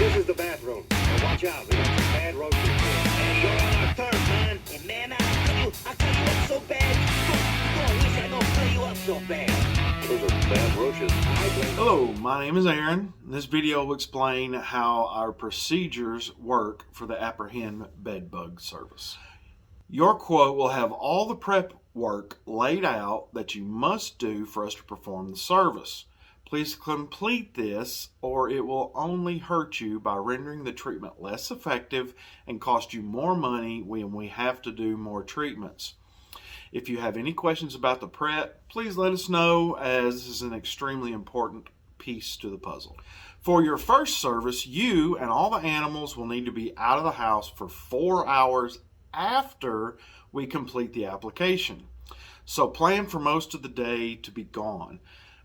This is the bathroom. Now watch out, we got some bad roaches here. Hey, you're on our turf, man. And man, I cut you up so bad. I wish I don't cut you up so bad. Those are bad roaches. Hello, my name is Aaron. This video will explain how our procedures work for the Aprehend bed bug service. Your quote will have all the prep work laid out that you must do for us to perform the service. Please complete this or it will only hurt you by rendering the treatment less effective and cost you more money when we have to do more treatments. If you have any questions about the prep, please let us know, as this is an extremely important piece to the puzzle. For your first service, you and all the animals will need to be out of the house for 4 hours after we complete the application. So plan for most of the day to be gone.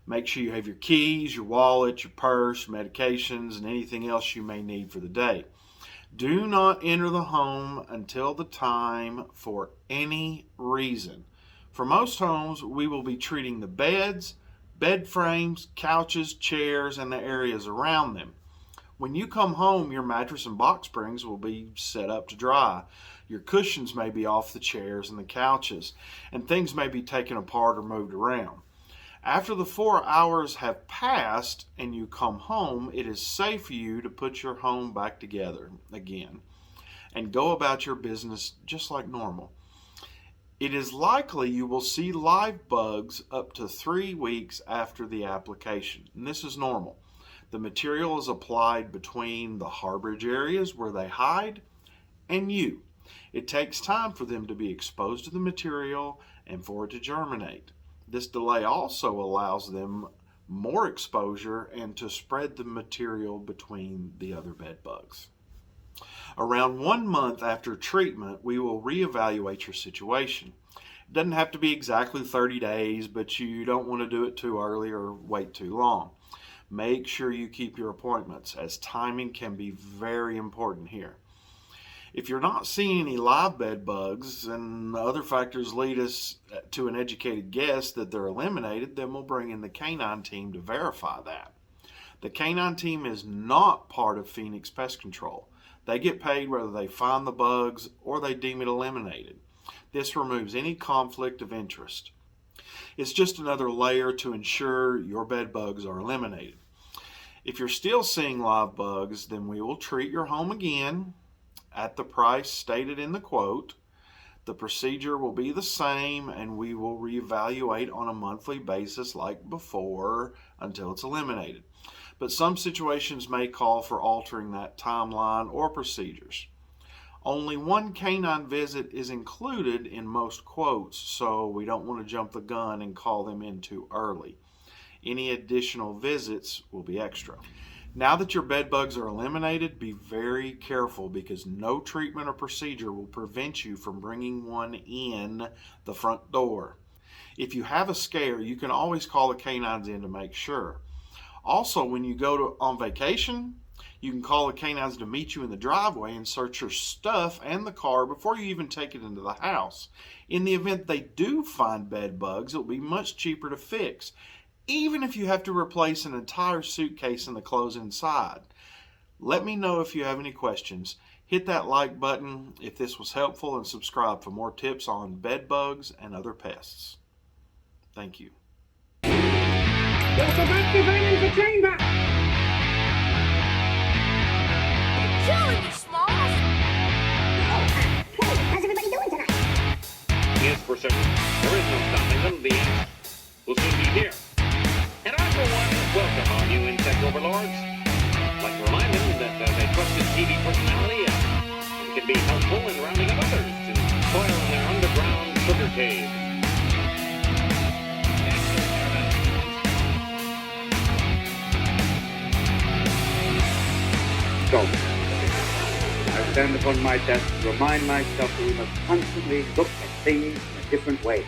Make sure you have your keys, your wallet, your purse, medications, and anything else you may need for the day. Do not enter the home until the time for any reason. For most homes, we will be treating the beds, bed frames, couches, chairs, and the areas around them. When you come home, your mattress and box springs will be set up to dry. Your cushions may be off the chairs and the couches, and things may be taken apart or moved around. After the 4 hours have passed and you come home, it is safe for you to put your home back together again and go about your business just like normal. It is likely you will see live bugs up to 3 weeks after the application, and this is normal. The material is applied between the harborage areas where they hide and you. It takes time for them to be exposed to the material and for it to germinate. This delay also allows them more exposure and to spread the material between the other bed bugs. Around 1 month after treatment, we will reevaluate your situation. It doesn't have to be exactly 30 days, but you don't want to do it too early or wait too long. Make sure you keep your appointments, as timing can be very important here. If you're not seeing any live bed bugs and other factors lead us to an educated guess that they're eliminated, then we'll bring in the canine team to verify that. The canine team is not part of Phoenix Pest Control. They get paid whether they find the bugs or they deem it eliminated. This removes any conflict of interest. It's just another layer to ensure your bed bugs are eliminated. If you're still seeing live bugs, then we will treat your home again at the price stated in the quote. The procedure will be the same and we will reevaluate on a monthly basis like before until it's eliminated. But some situations may call for altering that timeline or procedures. Only 1 canine visit is included in most quotes, so we don't want to jump the gun and call them in too early. Any additional visits will be extra. Now that your bed bugs are eliminated, be very careful because no treatment or procedure will prevent you from bringing one in the front door. If you have a scare, you can always call the canines in to make sure. Also, when you go on vacation, you can call the canines to meet you in the driveway and search your stuff and the car before you even take it into the house. In the event they do find bed bugs, it will be much cheaper to fix, even if you have to replace an entire suitcase and the clothes inside. Let me know if you have any questions. Hit that like button if this was helpful and subscribe for more tips on bed bugs and other pests. Thank you. Welcome back to the chamber. You're killing me, Smalls. How's everybody doing tonight? Yes, for certain. There is no stopping them. The end will soon be here. And I, for one, welcome all you insect overlords. I'd like to remind them that as a trusted TV personality, it can be helpful in rounding up others to toil in their underground sugar cave. So, I stand upon my desk to remind myself that we must constantly look at things in a different way.